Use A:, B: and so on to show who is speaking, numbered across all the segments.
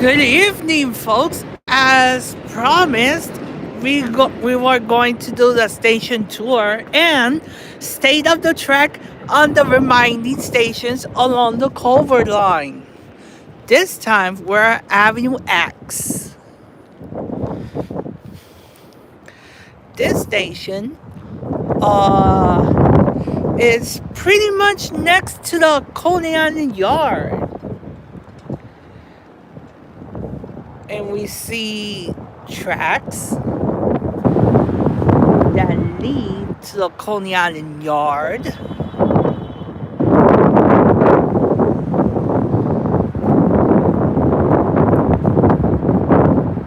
A: Good evening, folks. As promised, we were going to do the station tour and state of the track on the remaining stations along the Culver line. This time we're at Avenue X. This station is pretty much next to the Coney Island yard. And we see tracks that lead to the Coney Island yard.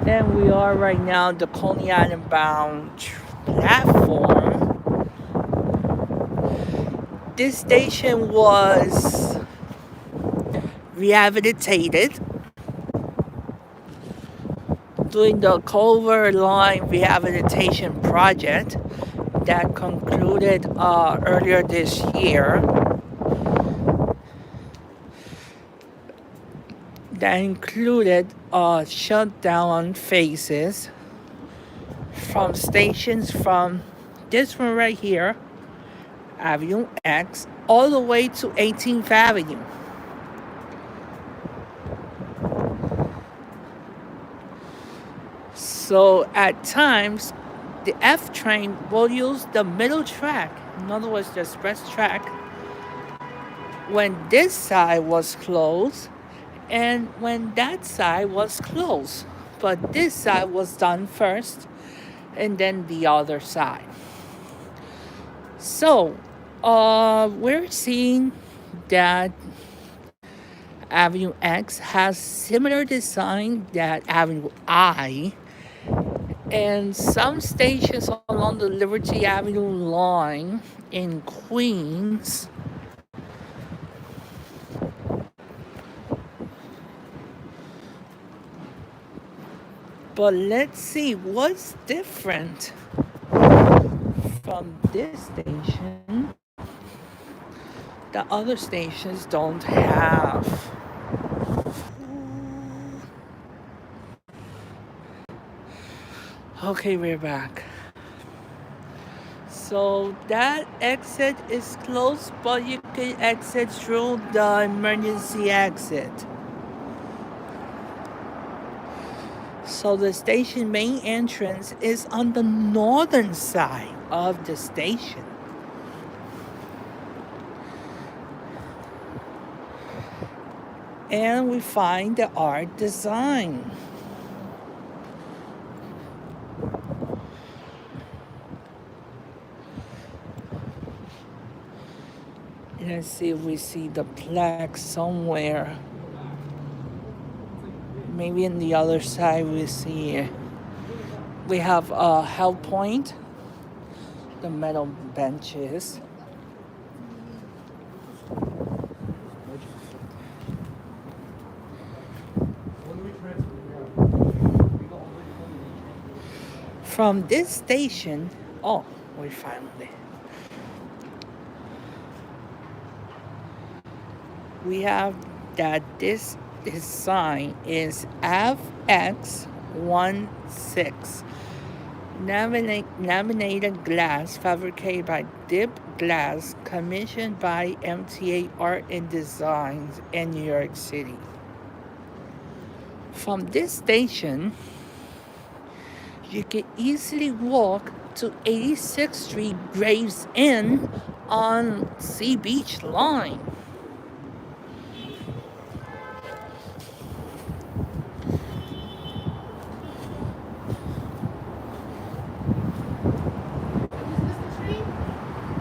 A: And we are right now the Coney Island bound platform. This station was rehabilitated during the Culver Line rehabilitation project that concluded earlier this year. That included shutdown phases from stations from this one right here, Avenue X, all the way to 18th Avenue. So at times, the F train will use the middle track, in other words, the express track, when this side was closed and when that side was closed. But this side was done first and then the other side. So we're seeing that Avenue X has similar design that Avenue I, and some stations along the Liberty Avenue line in Queens but let's see what's different from this station that other stations don't have. Okay, we're back. So that exit is closed, but you can exit through the emergency exit. So the station main entrance is on the northern side of the station. And we find the art design. Let's see if we see the plaque somewhere. Maybe in the other side we have a Hell Point, the metal benches. From this station, we found it. We have that this sign is FX16. Laminated glass fabricated by Dip Glass, commissioned by MTA Art and Designs in New York City. From this station, you can easily walk to 86th Street Graves Inn on Sea Beach line.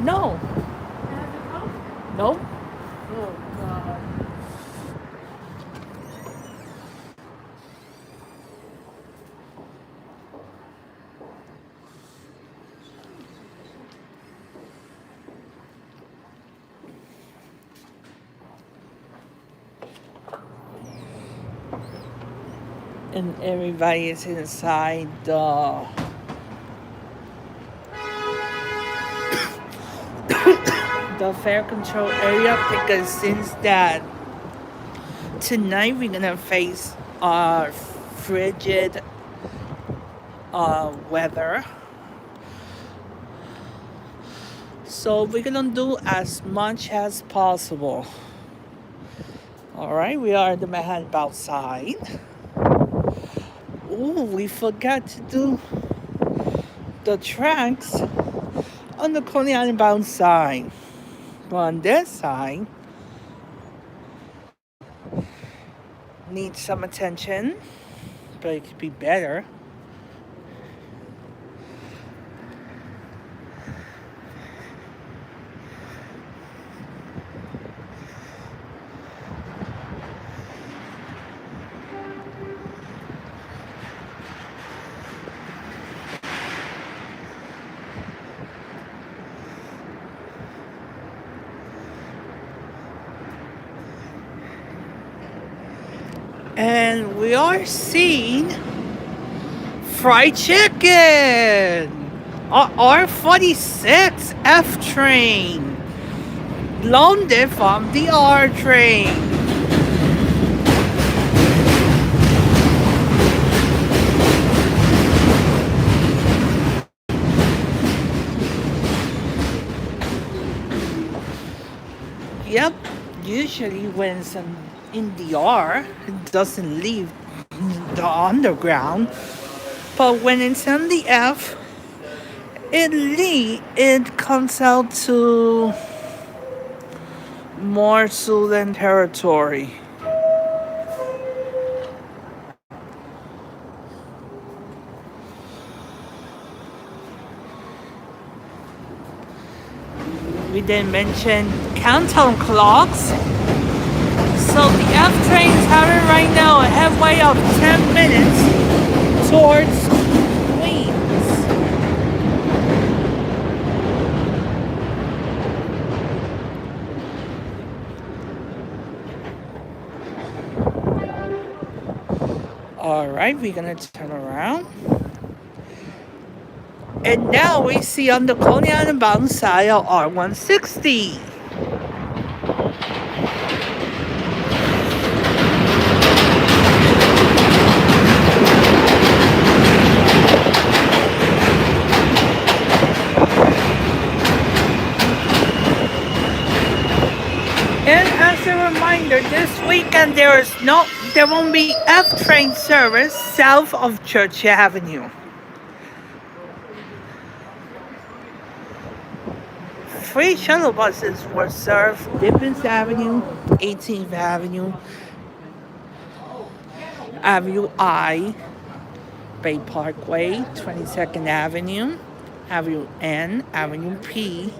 A: No. Nope. Oh, God. And everybody is inside the fare control area, because since that tonight we're gonna face frigid weather. So we're gonna do as much as possible. All right, we are at the Manhattan outside. Oh, we forgot to do the tracks on the Coney Island bound side. But on this side, needs some attention, but it could be better. And we are seeing fried chicken. R46 F train. Loaned from the R train. Yep, usually when some in the R, it doesn't leave the underground. But when it's on the F, it comes out to more southern territory. We didn't mention countdown clocks. So the F train is having right now a headway of 10 minutes towards Queens. All right, we're gonna turn around. And now we see on the Coney Island bound side of R160. And as a reminder, this weekend there won't be F train service south of Church Avenue. Free shuttle buses will serve Neptune Avenue, 18th Avenue, Avenue I, Bay Parkway, 22nd Avenue, Avenue N, Avenue P,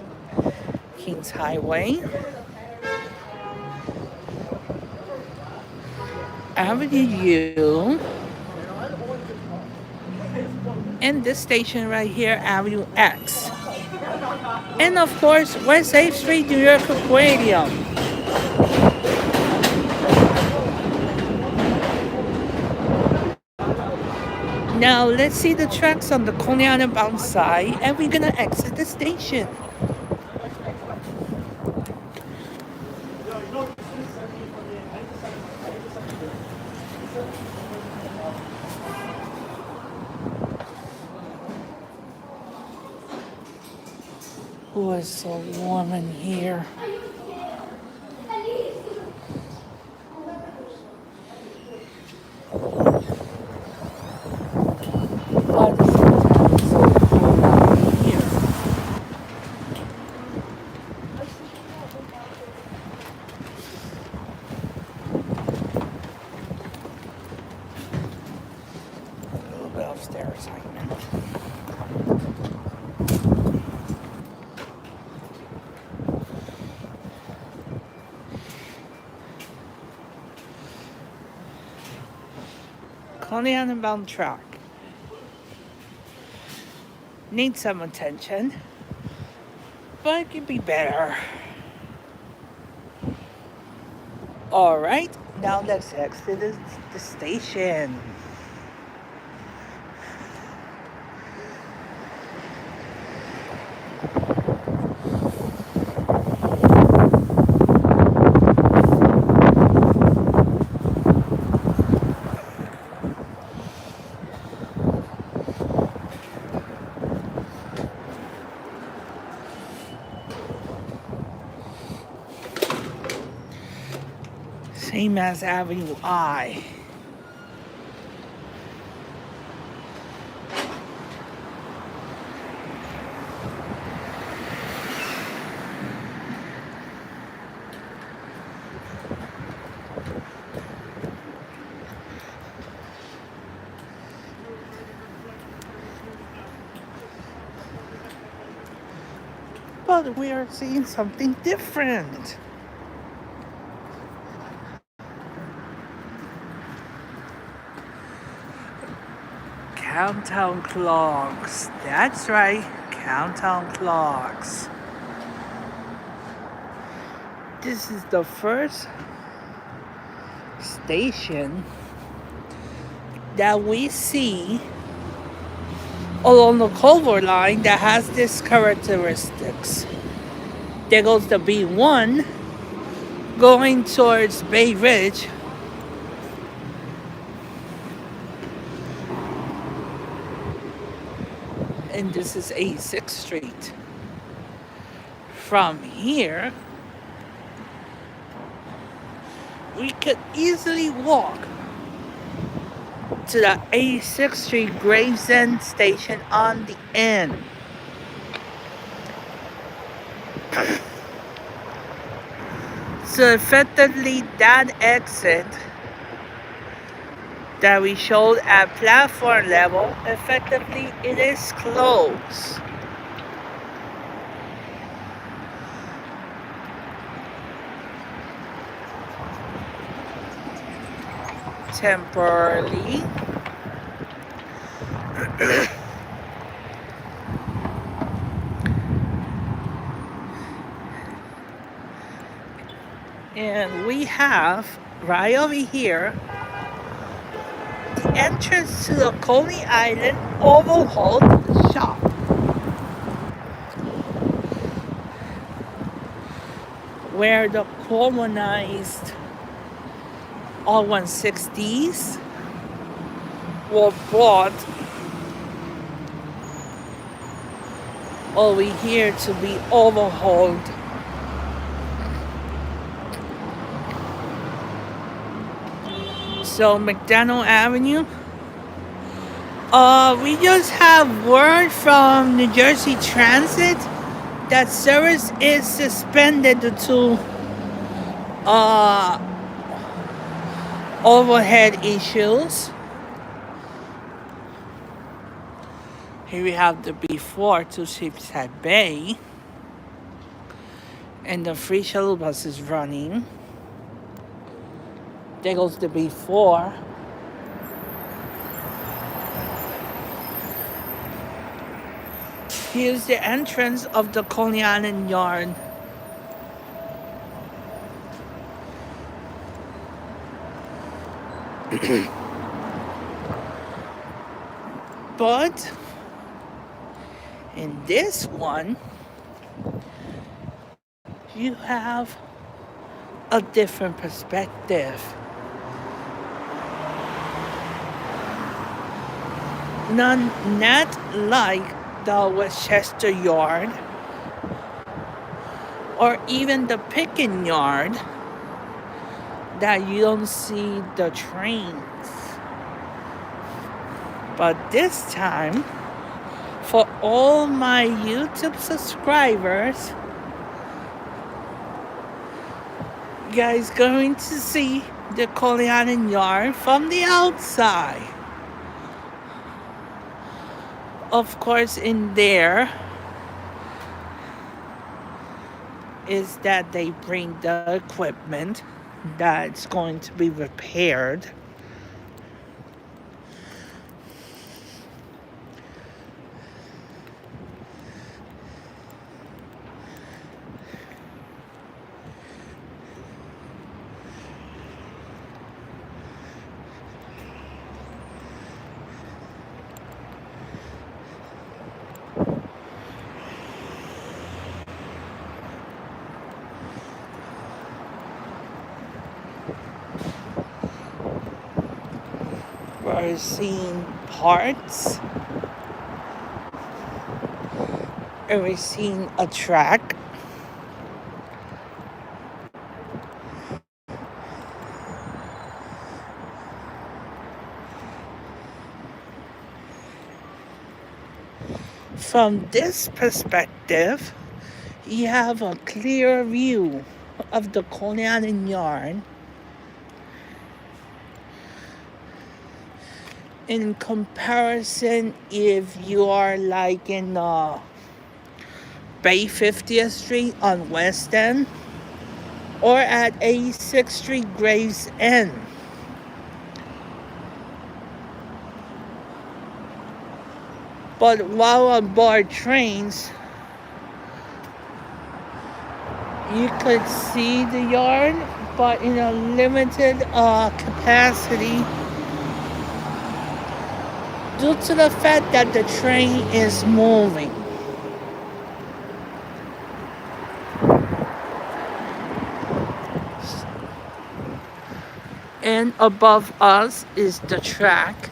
A: Kings Highway, Avenue U, and this station right here, Avenue X. And of course, West 8th Street, New York Aquarium. Now let's see the tracks on the Coney Island bound side, and we're gonna exit the station. Oh, it's so warm in here. But sometimes it's so cold in here. A little bit upstairs, I meant. Coney Island bound track. Needs some attention, but it could be better. All right, now let's exit the station. Same as Avenue I. But we are seeing something different. Countdown clocks. That's right, countdown clocks. This is the first station that we see along the Culver line that has these characteristics. There goes the B1 going towards Bay Ridge. And this is 86th Street. From here, we could easily walk to the 86th Street Gravesend station on the end. So effectively, that exit that we showed at platform level, effectively it is closed. Temporarily. And we have right over here the entrance to the Coney Island Overhaul shop. Where the colonized R-160s were brought over here to be overhauled. So McDonald Avenue, we just have word from New Jersey Transit that service is suspended due to overhead issues. Here we have the B4 to Shipside Bay, and the free shuttle bus is running. There goes the B4. Here's the entrance of the Coney Island yard. But in this one, you have a different perspective. Not like the Westchester yard or even the Pickin yard that you don't see the trains. But this time, for all my YouTube subscribers, you guys going to see the Coney Island yard from the outside. Of course, in there is that they bring the equipment that's going to be repaired. We're seeing parts, and we're seeing a track. From this perspective, you have a clear view of the Coney Island yard in comparison if you are like in Bay 50th Street on West End or at 86th Street Graves End. But while on board trains, you could see the yard, but in a limited capacity due to the fact that the train is moving. And above us is the track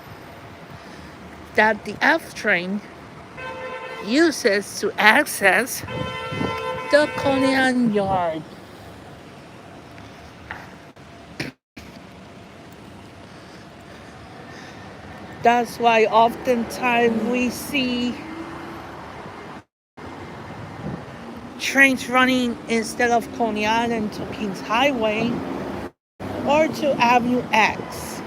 A: that the F train uses to access the Coney Island yard. That's why oftentimes we see trains running instead of Coney Island to Kings Highway or to Avenue X,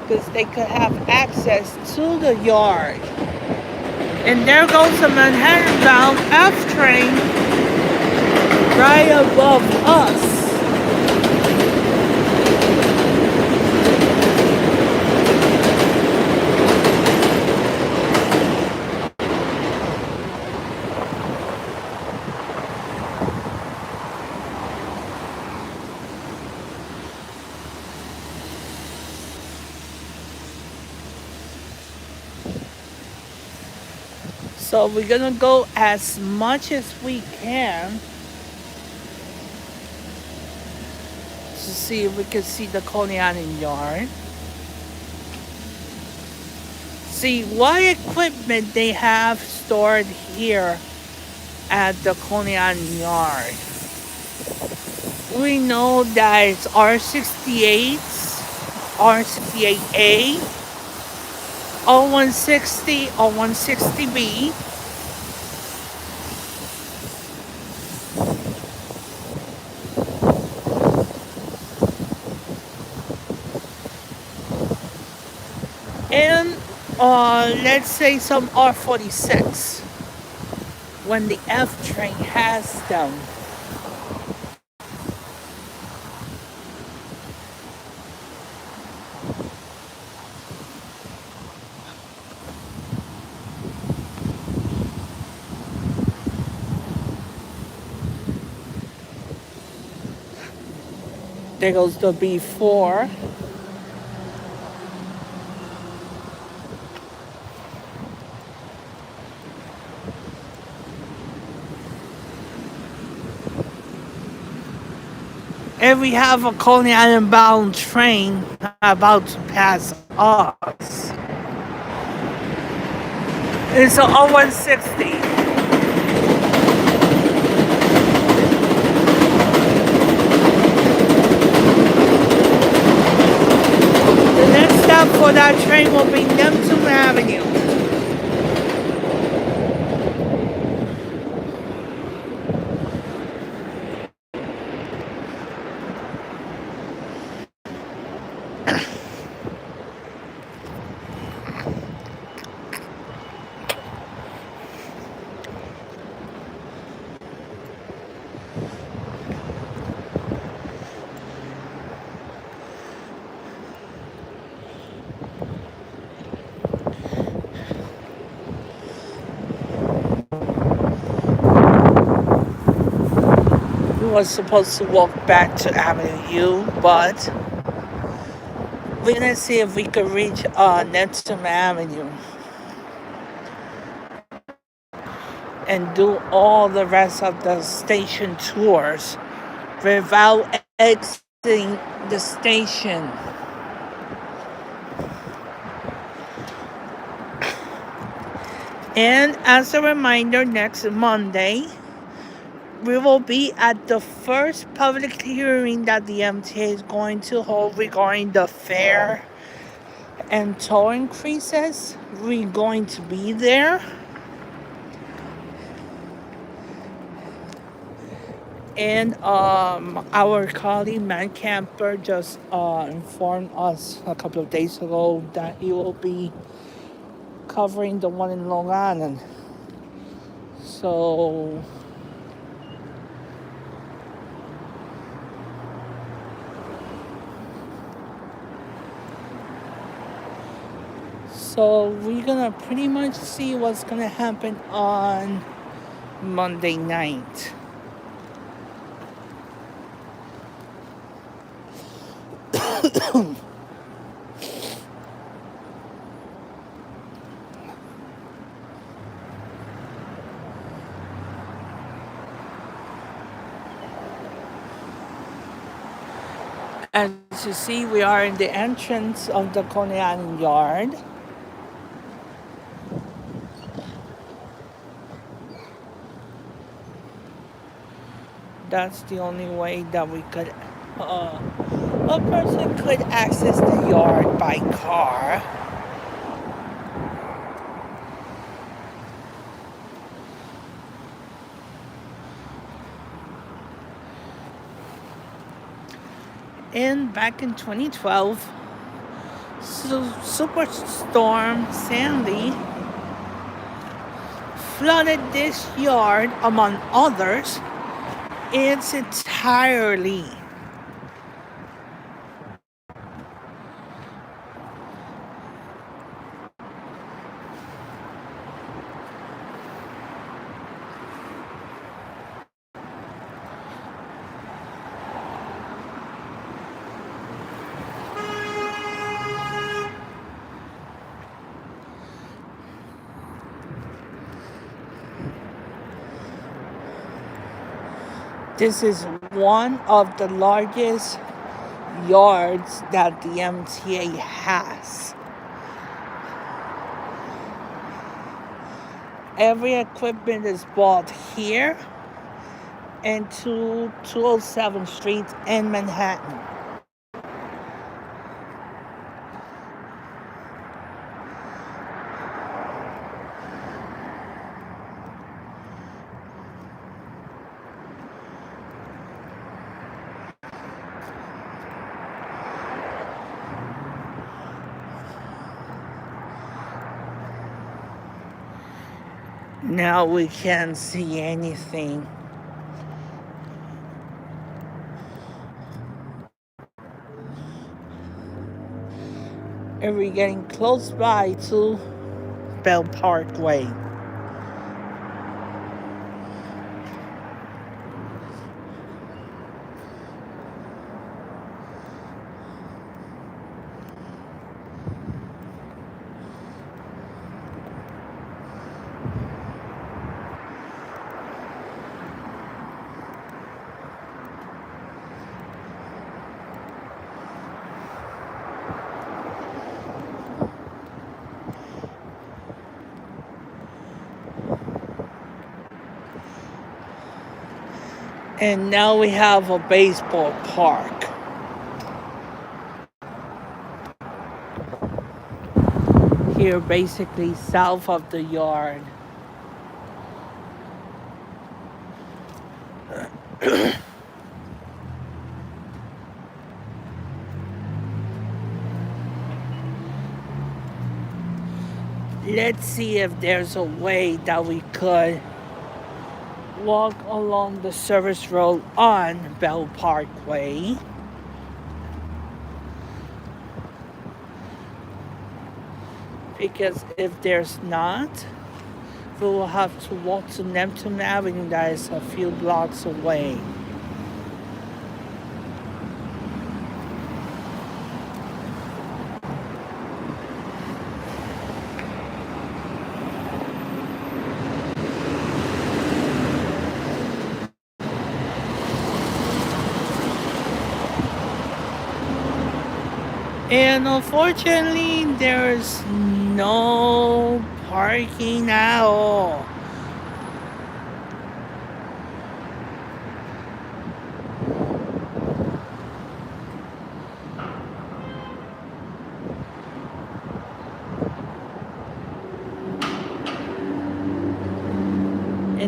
A: because they could have access to the yard. And there goes the Manhattan bound F train right above us. So we're gonna go as much as we can to see if we can see the Coney Island yard. See what equipment they have stored here at the Coney Island yard. We know that it's R68s, R68A, R160, R160B. And let's say some R46 when the F train has them. There goes the B4. And we have a Coney Island bound train about to pass us. It's an O160. The next stop for that train will be Neptune Avenue. We were supposed to walk back to Avenue U, but we're gonna see if we could reach Neptune Avenue and do all the rest of the station tours without exiting the station. And as a reminder, next Monday, we will be at the first public hearing that the MTA is going to hold regarding the fare and toll increases, we're going to be there. And our colleague Matt Camper just informed us a couple of days ago that he will be covering the one in Long Island. So we're gonna pretty much see what's gonna happen on Monday night. As you see, we are in the entrance of the Coney Island yard. That's the only way that we could, a person could access the yard by car. And back in 2012, Superstorm Sandy flooded this yard, among others, its entirely. This is one of the largest yards that the MTA has. Every equipment is bought here and to 207th Street in Manhattan. Now we can't see anything. And we're getting close by to Bell Parkway. And now we have a baseball park. Here, basically south of the yard. Let's see if there's a way that we could walk along the service road on Bell Parkway. Because if there's not, we will have to walk to Neptune Avenue, that is a few blocks away. And unfortunately, there's no parking at all.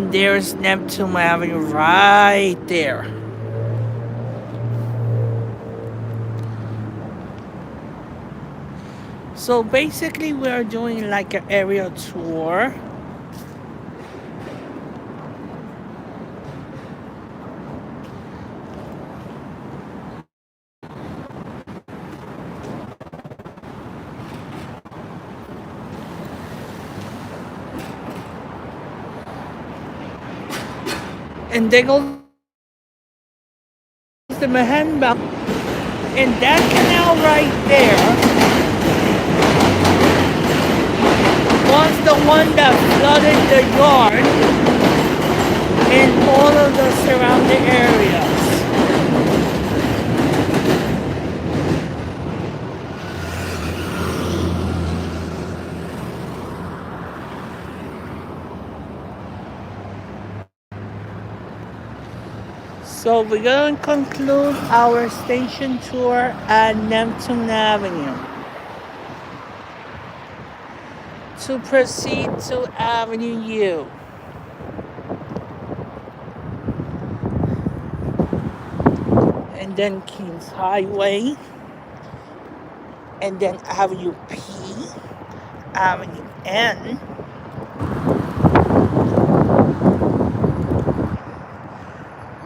A: And there's Neptune Avenue right there. So basically, we are doing like an area tour. And there goes the Manhattan Belt. And that canal right there was the one that flooded the yard in all of the surrounding areas. So we're going to conclude our station tour at Neptune Avenue to proceed to Avenue U. And then Kings Highway, and then Avenue P, Avenue N,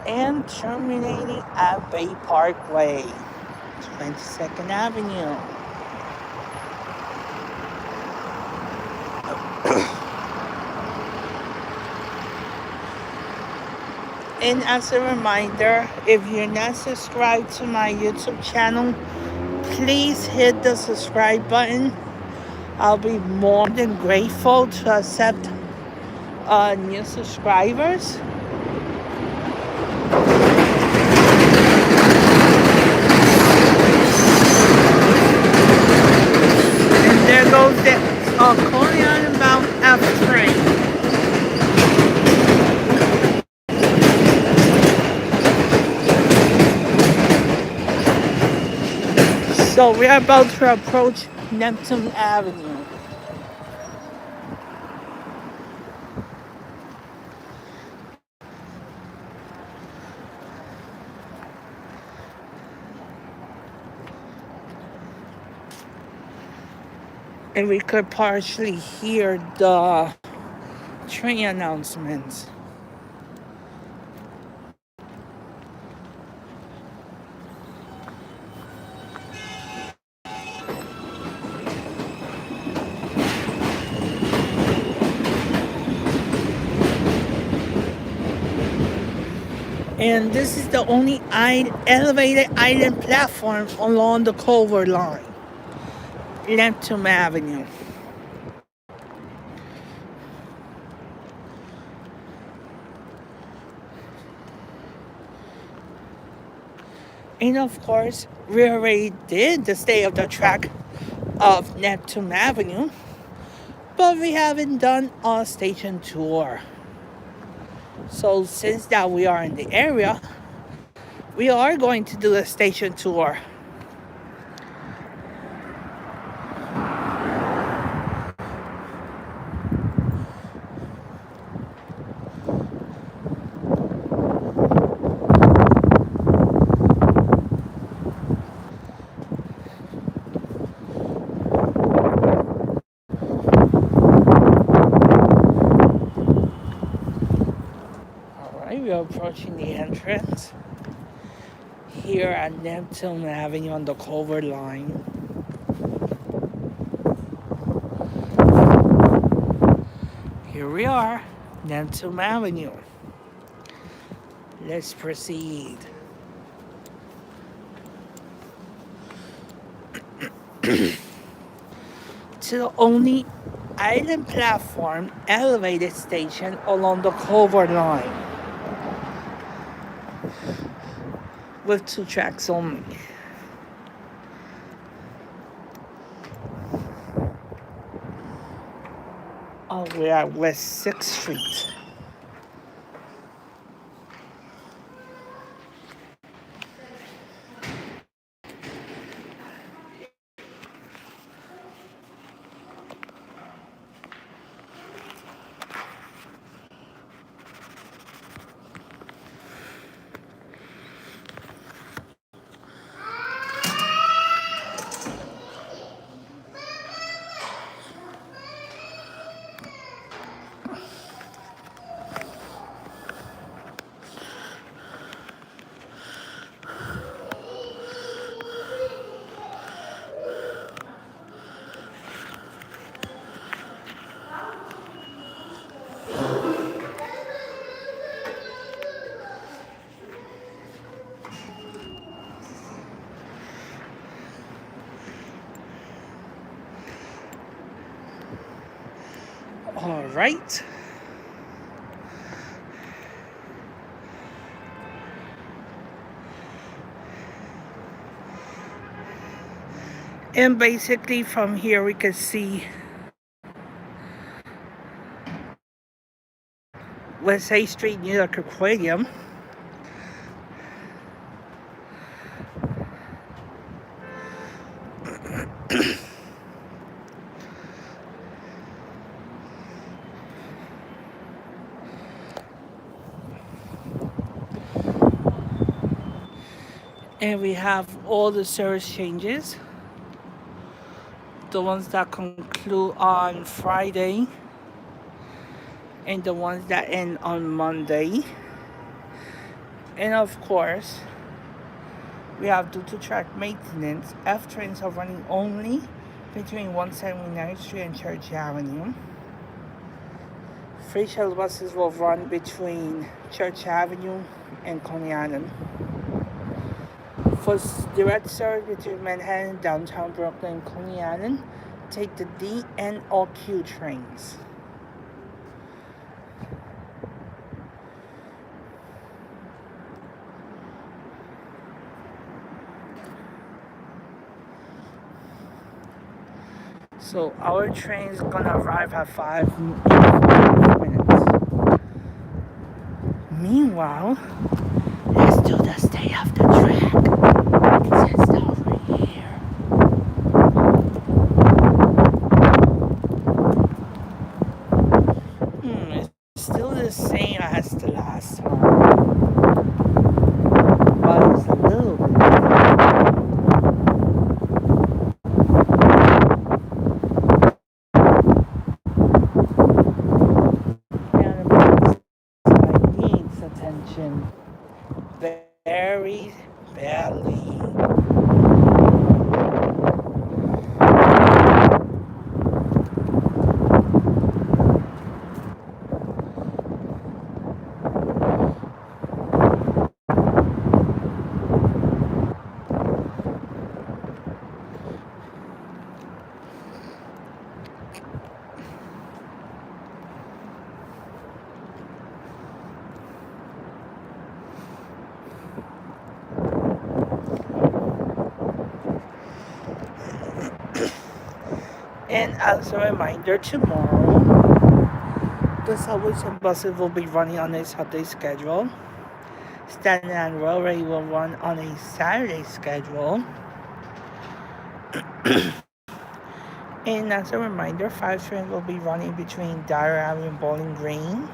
A: and terminating at Bay Parkway, 22nd Avenue. And as a reminder, if you're not subscribed to my YouTube channel, please hit the subscribe button. I'll be more than grateful to accept new subscribers. And there goes the Coney Island bound F train. So we are about to approach Neptune Avenue. And we could partially hear the train announcements. And this is the only elevated island platform along the Culver line, Neptune Avenue. And of course, we already did the state of the track of Neptune Avenue, but we haven't done a station tour. So since that we are in the area, we are going to do a station tour. Alright, we are approaching the entrance here at Neptune Avenue on the Culver line. Here we are, Neptune Avenue. Let's proceed. To the only island platform elevated station along the Culver line, with 2 tracks only. Oh, we're at West 6th Street. right. And basically from here we can see West A Street, New York Aquarium. And we have all the service changes. The ones that conclude on Friday and the ones that end on Monday. And of course, we have due to track maintenance, F trains are running only between 179th Street and Church Avenue. Free shuttle buses will run between Church Avenue and Coney Island. For direct service between Manhattan, downtown Brooklyn, and Coney Island, take the D and or Q trains. So our train is gonna arrive at 5 minutes. Meanwhile, let's do the state of the track. It's over here. It's still the same as the last time, but it's a little bit. Attention very badly. And as a reminder, tomorrow, the subways and buses will be running on a Sunday schedule. Staten Island Railway will run on a Saturday schedule. And as a reminder, 5 trains will be running between Dyer Avenue and Bowling Green.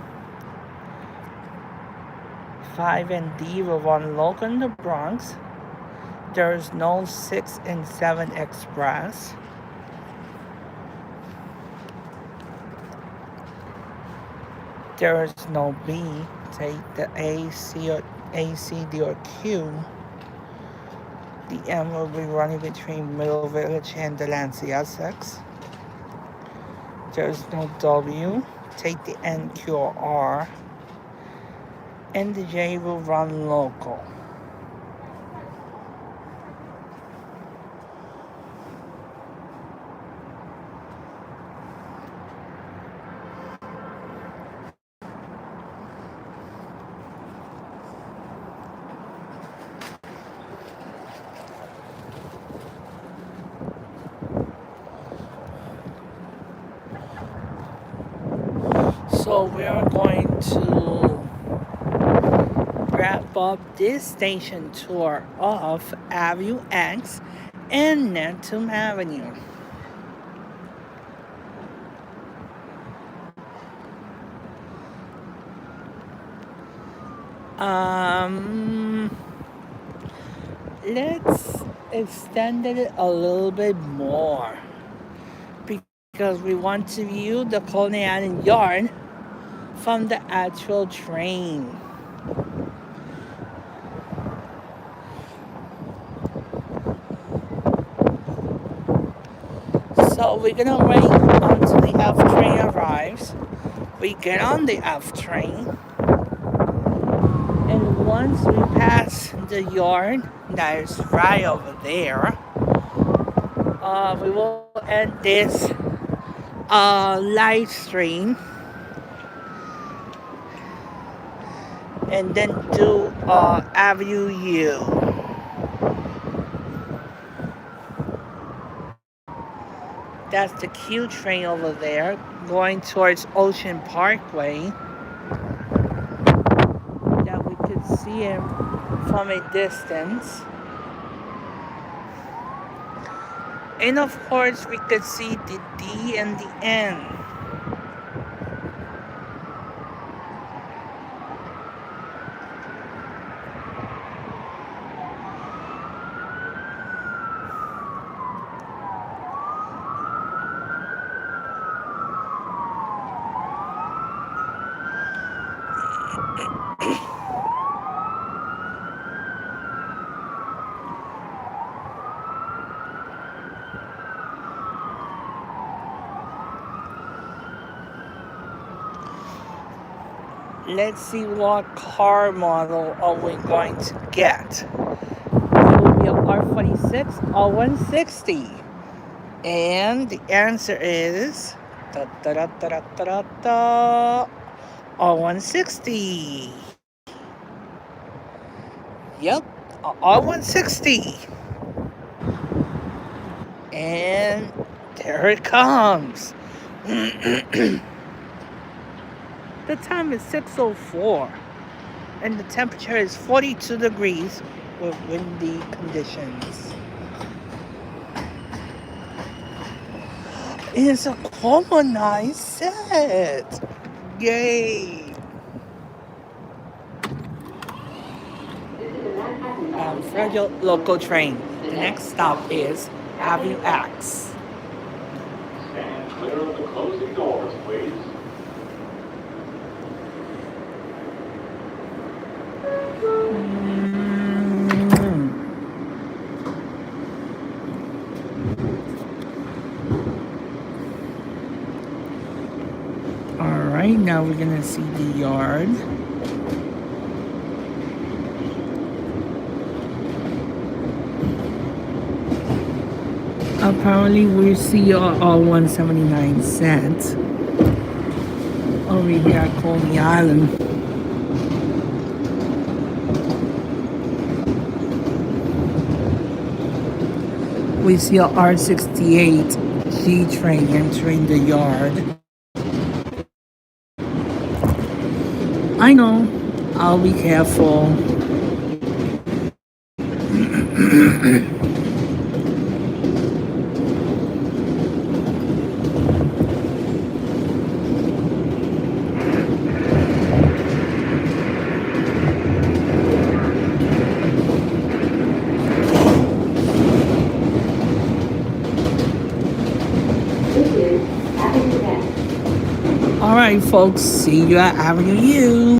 A: 5 and D will run local in the Bronx. There is no 6 and 7 express. There is no B. Take the A, C, D, or Q. The M will be running between Middle Village and Delancey, Essex. There is no W. Take the N, Q, or R. And the J will run local. So we are going to wrap up this station tour of Avenue X and Neptune Avenue. Let's extend it a little bit more because we want to view the Coney Island yard from the actual train. So we're gonna wait until the F train arrives. We get on the F train, and once we pass the yard that is right over there, we will end this live stream and then do Avenue U. That's the Q train over there going towards Ocean Parkway that we could see him from a distance. And of course, we could see the D and the N. Let's see what car model are we going to get. It will be a R46 or 160. And the answer is R160. Yep, R160. And there it comes. The time is 6:04 and the temperature is 42 degrees with windy conditions. It's a harmonized set. Yay! Fragile local train. The next stop is Avenue X.
B: Stand clear of the closing doors, please.
A: Alright, now we're gonna see the yard. Apparently we see all 179 cents over here at Coney Island. We see a R68 G train entering the yard. I know, I'll be careful. Alright folks, see you at Avenue U.